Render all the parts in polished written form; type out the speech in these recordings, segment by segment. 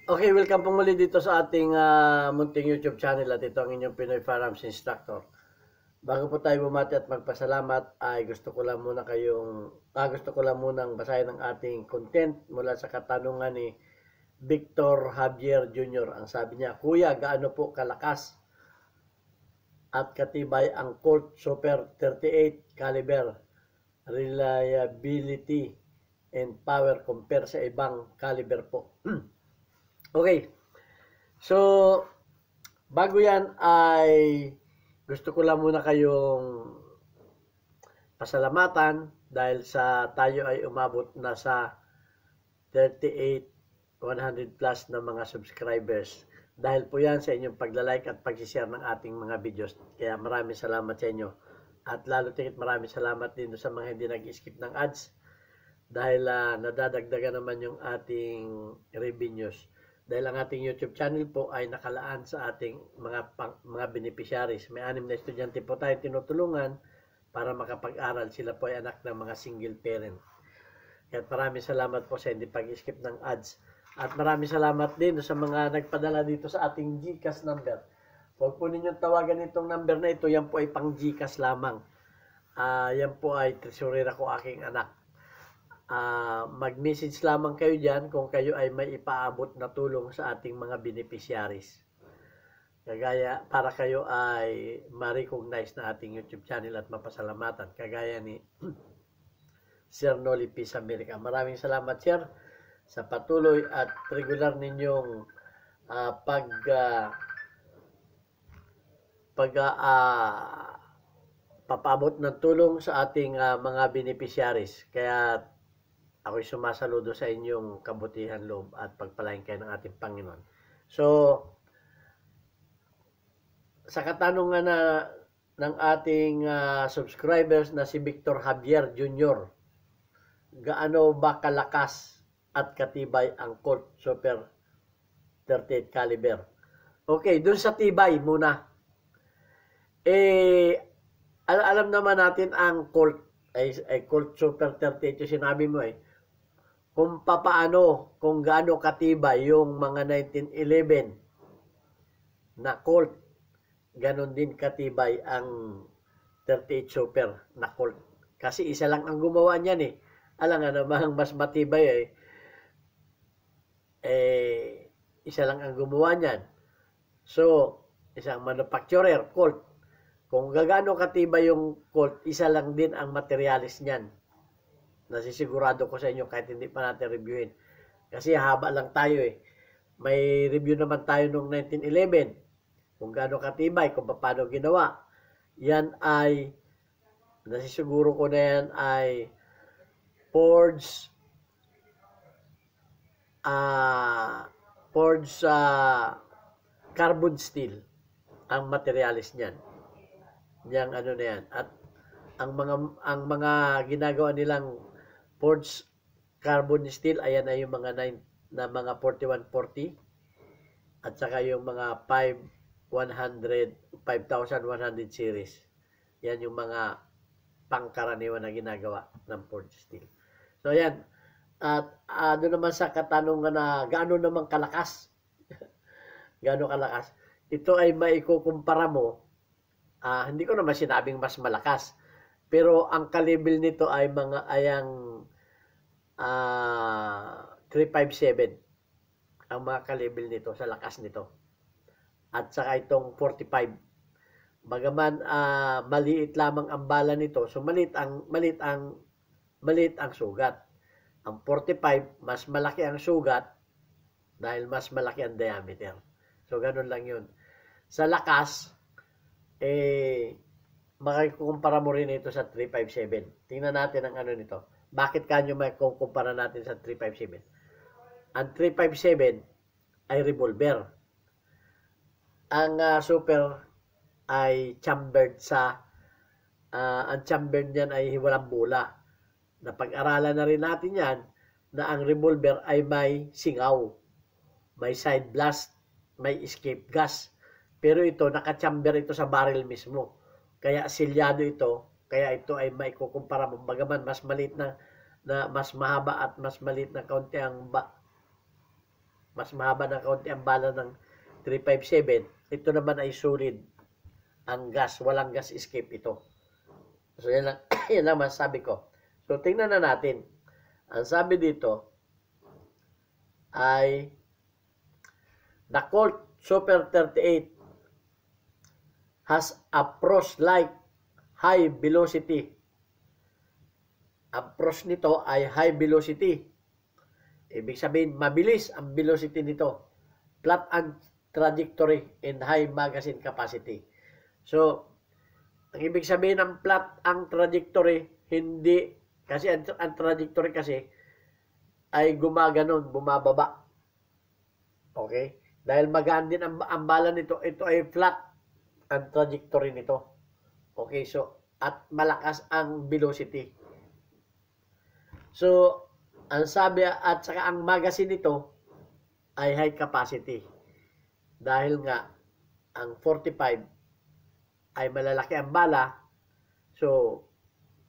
Okay, welcome po muli dito sa ating munting YouTube channel at ito ang inyong Pinoy Firearms Instructor. Bago po tayo bumati at magpasalamat ay gusto ko lang munang basahin ang ating content mula sa katanungan ni Victor Javier Jr. Ang sabi niya, Kuya, gaano po kalakas at katibay ang Colt Super 38 caliber reliability and power compare sa ibang caliber po? Okay. So, bago yan ay gusto ko lang muna kayong pasalamatan dahil sa tayo ay umabot na sa 38,100 plus na mga subscribers. Dahil po yan sa inyong pagla-like at pag-share ng ating mga videos. Kaya maraming salamat sa inyo. At lalo tingit maraming salamat din sa mga hindi nag-skip ng ads. Dahil nadadagdagan naman yung ating revenues. Dahil ang ating YouTube channel po ay nakalaan sa ating mga beneficiaries. May 6 na estudyante po tayo tinutulungan para makapag-aral. Sila po ay anak ng mga single parent. Kaya maraming salamat po sa hindi pag-skip ng ads. At maraming salamat din sa mga nagpadala dito sa ating GCash number. Huwag po ninyong tawagan itong number na ito. Yan po ay pang GCash lamang. Yan po ay treasurer ko aking anak. Mag-message lamang kayo dyan kung kayo ay may ipaabot na tulong sa ating mga beneficiaries. Kagaya, para kayo ay ma-recognize na ating YouTube channel at mapasalamatan. Kagaya ni Sir Noli Peace America. Maraming salamat, Sir, sa patuloy at regular ninyong papaabot ng tulong sa ating mga beneficiaries. Kaya ako'y sumasaludo sa inyong kabutihan loob at pagpalain kayo ng ating Panginoon. So, sa katanungan ng ating subscribers na si Victor Javier Jr., gaano ba kalakas at katibay ang Colt Super 38 caliber? Okay, dun sa tibay muna. Alam naman natin ang Colt ay Colt Super 38 yung sinabi mo kung gaano katibay yung mga 1911 na Colt, ganon din katibay ang 38 Super na Colt. Kasi isa lang ang gumawa niyan Alam nga namang mas matibay isa lang ang gumawa niyan. So, isang manufacturer, Colt. Kung gaano katibay yung Colt, isa lang din ang materialis niyan. Nasisigurado ko sa inyo kahit hindi pa natin reviewin. Kasi haba lang tayo May review naman tayo noong 1911. Kung gaano katibay, kung paano ginawa. Yan ay, nasisiguro ko na yan ay forged carbon steel ang materialis niyan. Yang ano na yan. At ang mga ginagawa nilang forged carbon steel, ayan na yung mga 4140 at saka yung mga 5100 series. Yan yung mga pangkaraniwan na ginagawa ng forged steel. So ayan. At doon naman sa katanungan na gaano naman kalakas. Gaano kalakas. Ito ay maikukumpara mo. Hindi ko naman sinabing mas malakas. Pero ang kalibil nito ay ayang 357 ang mga kalibil nito sa lakas nito. At saka itong 45. Bagaman maliit lamang ang bala nito, so maliit ang sugat. Ang 45 mas malaki ang sugat dahil mas malaki ang diameter. So ganun lang 'yun. Sa lakas makikumpara mo rin ito sa 357. Tingnan natin ang ano nito. Bakit kanyo makikumpara natin sa 357? Ang 357 ay revolver. Ang super ay chambered ang chambered niyan ay walang bula. Napag-aralan na rin natin yan na ang revolver ay may singaw, may side blast, may escape gas. Pero ito, naka-chamber ito sa barrel mismo. Kaya silyado ito, kaya ito ay maikukumpara mo. Bagaman mas maliit na mas mahaba at mas maliit na kaunti ang mas mahaba ng kaunti ang bala ng 357. Ito naman ay solid ang gas, walang gas escape ito. So yan lang, yan lang masasabi ko. So tingnan na natin. Ang sabi dito ay the Colt Super 38 has approach like high velocity. Approach nito ay high velocity. Ibig sabihin, mabilis ang velocity nito. Flat and trajectory and high magazine capacity. So, ang ibig sabihin ng flat ang trajectory, hindi, kasi ang trajectory kasi ay gumaganon, bumababa. Okay? Dahil magaan din ang bala nito, ito ay flat ang trajectory nito. Okay, so, at malakas ang velocity. So, ang sabi at saka ang magazine nito ay high capacity. Dahil nga, ang 45 ay malalaki ang bala, so,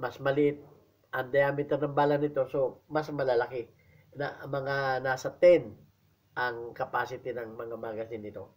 mas maliit ang diameter ng bala nito, so, mas malalaki. Mga nasa 10 ang capacity ng mga magazine nito.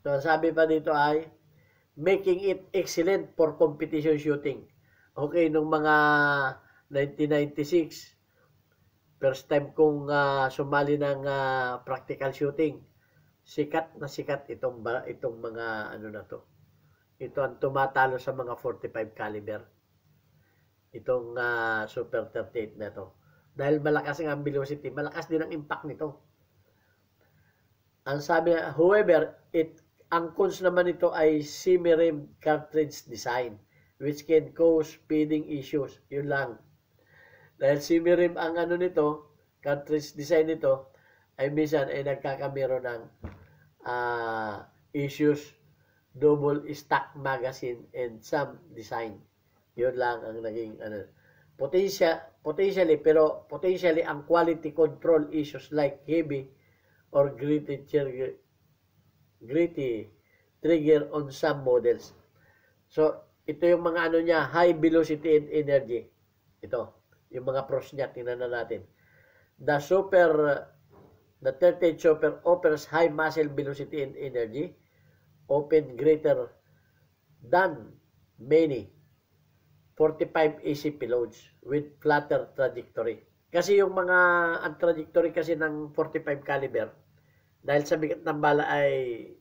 So, ang sabi pa dito ay, making it excellent for competition shooting. Okay, nung mga 1996, first time kong sumali ng practical shooting, sikat na sikat itong mga ano na to. Ito ang tumatalo sa mga 45 caliber. Itong Super 38 na to. Dahil malakas ang velocity, malakas din ang impact nito. Ang sabi, however, ang cons naman nito ay semi-rim cartridge design, which can cause speeding issues. Yun lang. Dahil semi-rim ang ano nito, cartridge design nito, ay minsan ay nagkakamero ng issues, double stack magazine, and some design. Yun lang ang naging ano. Potentially ang quality control issues like heavy or gritty trigger on some models. So, ito yung mga ano niya, high velocity and energy. Ito, yung mga pros niya, tingnan na natin. The 38 Super offers high muzzle velocity and energy, open greater than many 45 AC payloads with flatter trajectory. Kasi yung ang trajectory kasi ng 45 caliber, dahil sa bigat ng bala ay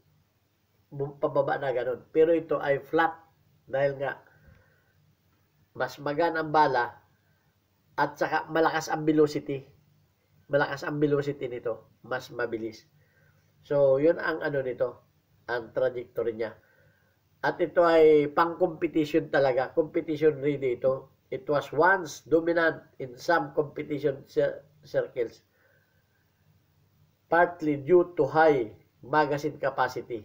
pababa na ganun. Pero ito ay flat dahil nga mas magaan ang bala at saka malakas ang velocity. Malakas ang velocity nito. Mas mabilis. So, yun ang ano nito. Ang trajectory niya. At ito ay pang-competition talaga. Competition ready ito. It was once dominant in some competition circles. Partly due to high magazine capacity.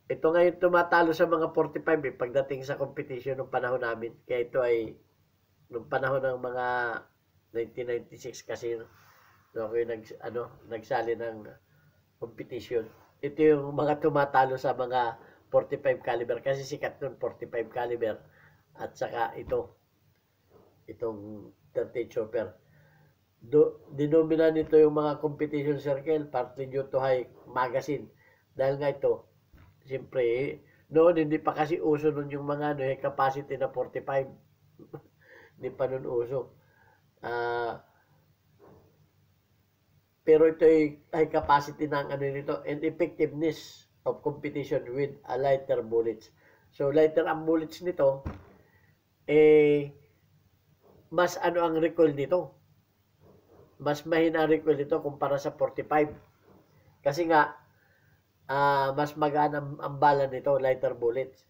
Ito ngayon tumatalo sa mga 45 pagdating sa competition ng panahon namin. Kaya ito ay nung panahon ng mga 1996 kasi ako nagsali ng competition. Ito yung mga tumatalo sa mga 45 caliber kasi sikat nun 45 caliber at saka itong 38 Super. Dinomina nito yung mga competition circle partly due to high magazine. Dahil nga ito, siyempre, noon hindi pa kasi uso nun yung mga high capacity na 45. Hindi pa nun uso. Pero ito ay high capacity ng nito and effectiveness of competition with a lighter bullets. So, lighter ang bullets nito, mas ang recoil nito. Mas mahina ang recoil nito kumpara sa 45. Kasi nga, mas magaan ang bala nito, lighter bullets.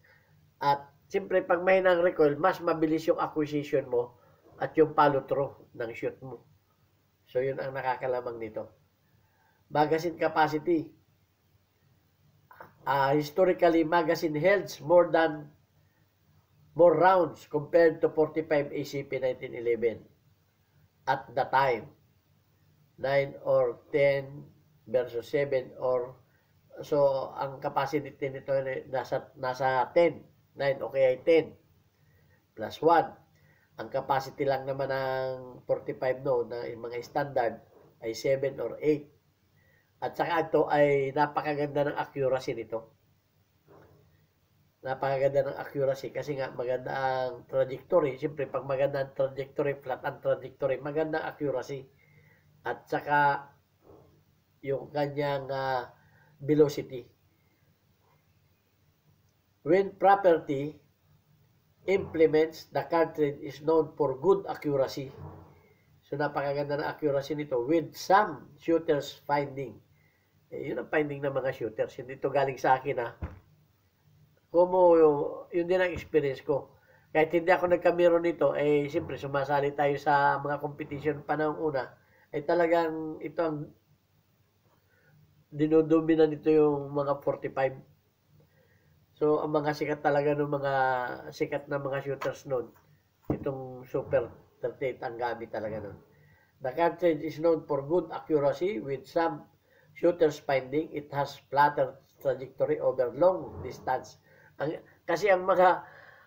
At, siyempre, pag mahina ang recoil, mas mabilis yung acquisition mo at yung follow through ng shoot mo. So, yun ang nakakalamang nito. Magazine capacity. Historically, magazine holds more rounds compared to 45 ACP 1911 at the time. 9 or 10 versus 7 or so ang capacity nito nasa 10. 9 okay ay 10 plus 1. Ang capacity lang naman ng 45 na mga standard ay 7 or 8. At saka ito ay napakaganda ng accuracy nito. Napakaganda ng accuracy kasi nga maganda ang trajectory. Siyempre, pag maganda ang trajectory, flat ang trajectory, maganda ang accuracy. At saka yung kanyang velocity. When property implements, the cartridge is known for good accuracy. So, napakaganda ng accuracy nito with some shooters finding. Yun ang finding ng mga shooters. Hindi ito galing sa akin Como yun din ang experience ko. Kahit hindi ako nagkamero nito, siyempre sumasali tayo sa mga competition panahong una, talagang ito ang dinodumina nito yung mga 45. So, ang mga sikat talaga ng mga sikat na mga shooters noon, itong Super 38 ang gamit talaga noon. The cartridge is known for good accuracy with some shooters finding it has flatter trajectory over long distance. Kasi ang mga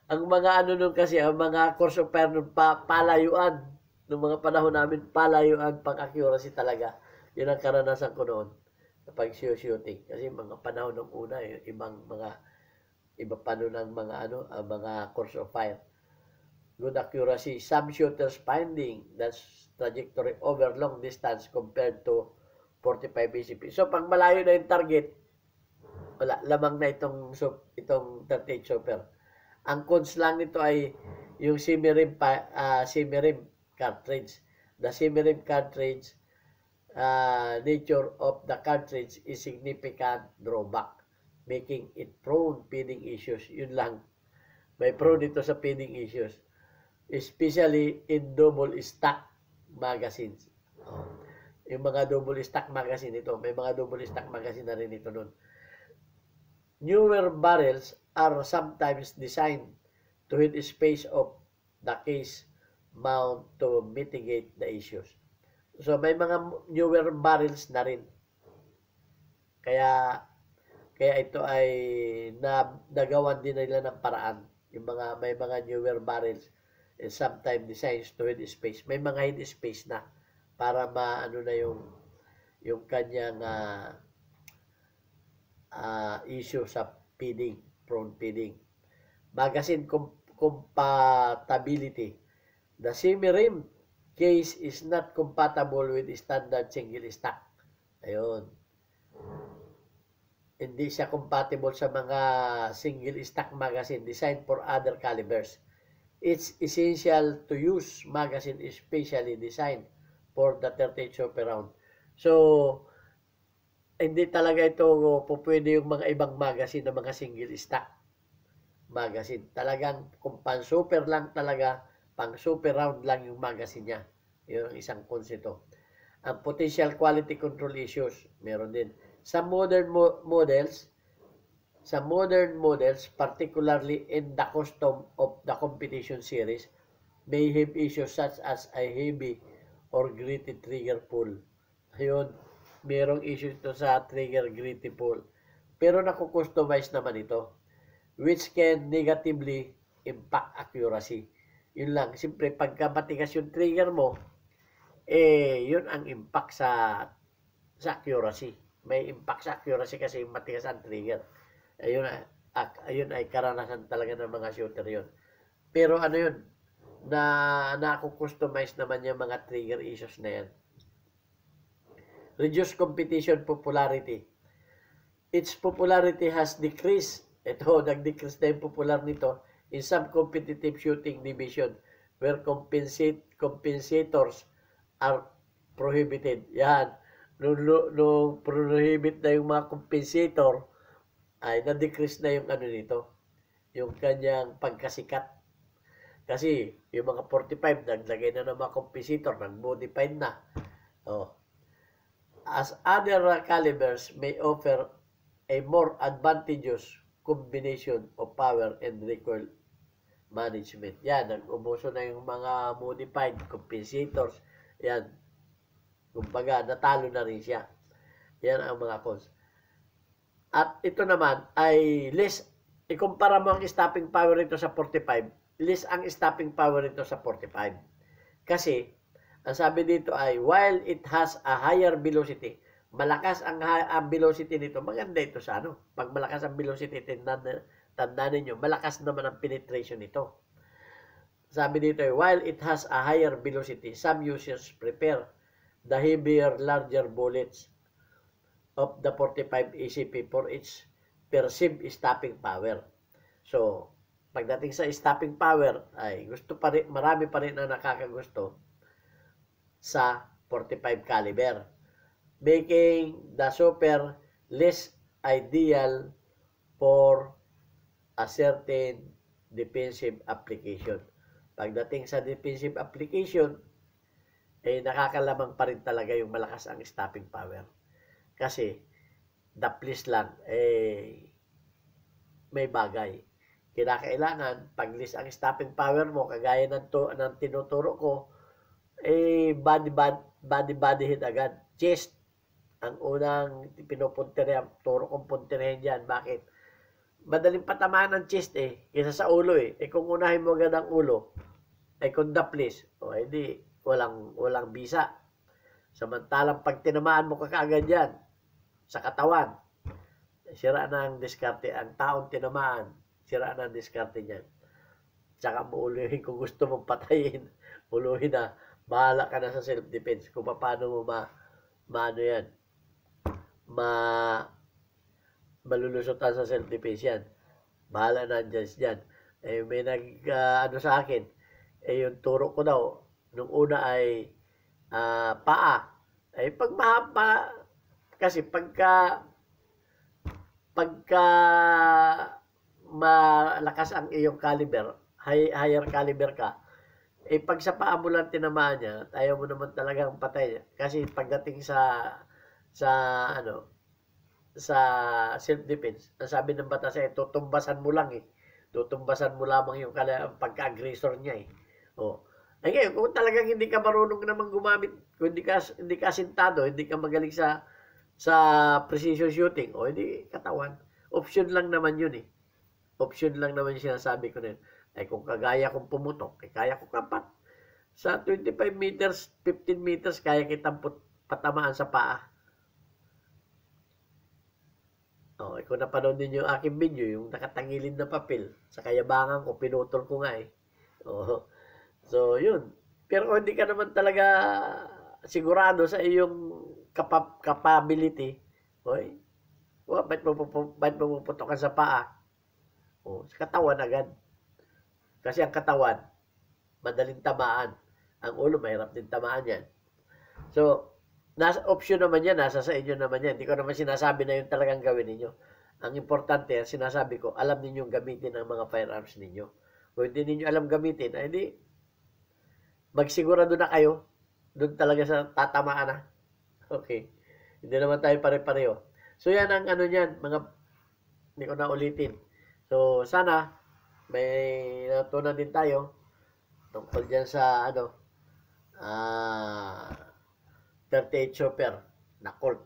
ano nun kasi, ang mga course of fire nun, palayuan. Noong mga panahon namin, palayuan, pang-accuracy talaga. Yun ang karanasan ko noon kapag shooting. Kasi mga panahon ng una, iba pa nun ang mga course of fire. Good accuracy. Some shooters finding that's trajectory over long distance compared to 45 BCP. So, pag malayo na yung target, wala, lamang na itong 38 Super. Ang cons lang nito ay yung semi-rim cartridge. The semi-rim cartridge, nature of the cartridge is significant drawback, making it prone feeding issues. Yun lang. May prone dito sa feeding issues. Especially in double stack magazines. Yung mga double stack magazine ito, may mga double stack magazine na rin ito nun. Newer barrels are sometimes designed to hit space of the case mount to mitigate the issues. So, may mga newer barrels na rin. Kaya ito ay nagawan din nila ng paraan. May mga newer barrels and sometimes designs to hit space. May mga hit space na para maano na yung kanyang issue sa feeding, prone feeding. Magazine compatibility. The semi-rim case is not compatible with standard single stack. Ayun. Hindi siya compatible sa mga single stack magazine designed for other calibers. It's essential to use magazine especially designed for the 38 Super round. So, hindi talaga ito pwede yung mga ibang magazine na mga single stack magazine. Talagang kung pang super lang talaga, pang super round lang yung magazine niya. Yun ang isang konsepto. Ang potential quality control issues, meron din. Sa modern models, particularly in the custom of the competition series, may have issues such as a heavy or gritty trigger pull. Ayun, merong issues ito sa trigger gritty pull. Pero nakukustomize naman ito, which can negatively impact accuracy. Yun lang. Siyempre, pagka matigas yung trigger mo, yun ang impact sa accuracy. May impact sa accuracy kasi matigas ang trigger. Ayun ay karanasan talaga ng mga shooter yun. Pero ano yun, nakukustomize naman yung mga trigger issues na yan. Reduced competition popularity. Its popularity has decreased. Ito, nag-decrease na yung popular nito in some competitive shooting division where compensators are prohibited. Yan. Nung prohibit na yung mga compensator, ay na-decrease na yung nito, yung kanyang pagkasikat. Kasi yung mga 45, naglagay na ng mga compensator, nag-modified na. As other calibers may offer a more advantageous combination of power and recoil management. Yan, nag-umuso na yung mga modified compensators. Yan. Kumbaga, natalo na rin siya. Yan ang mga cons. At ito naman ay less, ikumpara mo ang stopping power nito sa 45, less ang stopping power nito sa 45. Kasi, ang sabi dito ay, while it has a higher velocity, malakas ang velocity nito, maganda ito sa ano. Pag malakas ang velocity, tandaan ninyo, malakas naman ang penetration nito. Sabi dito, while it has a higher velocity, some users prefer the heavier, larger bullets of the 45 ACP for its perceived stopping power. So, pagdating sa stopping power, ay gusto pa rin, marami pa rin na nakakagusto sa 45 caliber, making the super less ideal for a certain defensive application. Pagdating sa defensive application, eh nakakalamang pa rin talaga yung malakas ang stopping power. Kasi, daplis lang, eh, may bagay. Kinakailangan, pag less ang stopping power mo, kagaya ng tinuturo ko, eh, body hit agad. Chest, ang unang pinupuntirya, turo kong puntiryahin dyan. Bakit? Madaling patamaan ng chest eh, kaysa sa ulo eh. Eh kung unahin mo agad ang ulo, eh kung daplis, o hindi, walang bisa. Samantalang pag tinamaan mo kakaagad yan, sa katawan, sira na ang diskarte. Ang taong tinamaan, sira na ang diskarte niyan. Tsaka mo uluhin kung gusto mong patayin, uluhin na, bahala ka na sa self-defense kung paano mo maano yan, malulusutan sa self-defense yan. Bahala na dyan. Eh, may ano sa akin, eh, yung turo ko daw, nung una ay paa. Eh, pag mahaba, kasi pagka malakas ang iyong caliber, higher caliber ka, eh pag sa paa mo lang tinamaan niya, ayaw mo naman talagang patay. Kasi pagdating sa self-defense, ang sabi ng batas ay tutumbasan mo lang eh. Tutumbasan mo lamang yung pagka-aggressor niya eh. Oh. Ay ngayon, kung talagang hindi ka marunong naman gumamit, kung hindi ka sintado, hindi ka magaling sa precision shooting, o hindi katawan. Option lang naman yun eh. Option lang naman yung sinasabi ko na yun. Ay kung kagaya kong pumutok, eh kaya ko kapat. Sa 25 meters, 15 meters, kaya kitang patamaan sa paa. Oh, kung napanood ninyo yung aking video, yung nakatangilin na papel, sa kayabangan ko, pinutol ko nga eh. Oh, so, yun. Pero kung hindi ka naman talaga sigurado sa iyong capability, oy, ba't mo puputokan sa paa? Oh, sa katawan agad. Kasi ang katawan, madaling tamaan. Ang ulo, mahirap din tamaan yan. So, nasa option naman yan, nasa sa inyo naman yan. Hindi ko naman sinasabi na yun talagang gawin ninyo. Ang importante, sinasabi ko, alam ninyong gamitin ang mga firearms ninyo. Kung hindi ninyo alam gamitin, ay di, magsigurado na kayo. Doon talaga sa tatamaan na. Okay. Hindi naman tayo pare-pareho. So, yan ang ano niyan, hindi ko na ulitin. So, sana, may natutunan din tayo tungkol dyan sa 38 Chopper na Colt.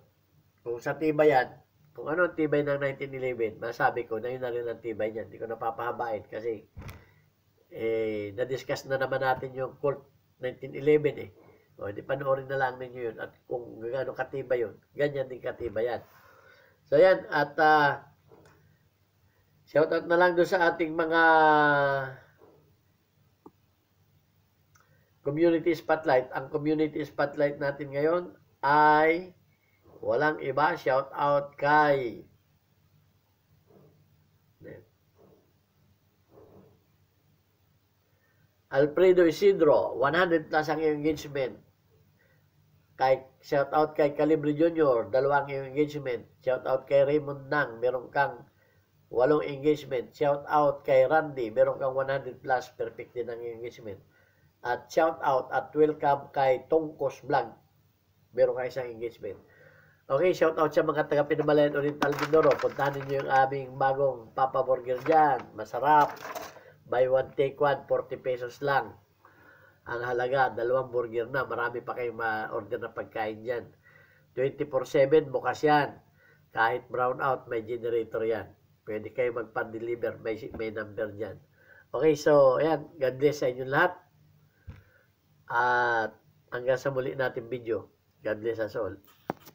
Kung sa tibay yan, kung ano ang tibay ng 1911, masabi ko na yun na rin ang tibay niyan. Hindi ko napapahabain kasi na-discuss na naman natin yung Colt 1911 eh. O, di panoorin na lang ninyo yun. At kung gaano katibay yun, ganyan din katibay yan. So, yan. At shoutout na lang doon sa ating mga community spotlight. Ang community spotlight natin ngayon ay walang iba. Shoutout kay Alfredo Isidro. 100 plus ang engagement. Shoutout kay Calibre Jr. 2 ang engagement. Shoutout kay Raymond Nang. Meron kang 8 engagement. Shout out kay Randy. Meron kang 100 plus. Perfect din ang engagement. At shout out at welcome kay Tongkos Vlog. Meron kang 1 engagement. Okay, shout out sa mga taga Pinamalayan Oriental Mindoro. Puntahan niyo yung aming bagong Papa Burger dyan. Masarap. Buy one, take one. 40 pesos lang. Ang halaga, 2 burger na. Marami pa kayong ma-order na pagkain dyan. 24/7 bukas yan. Kahit brown out, may generator yan. Pwede kayo magpa-deliver. May number dyan. Okay, so, ayan. God bless sa inyong lahat. At hanggang sa muli natin video. God bless us all.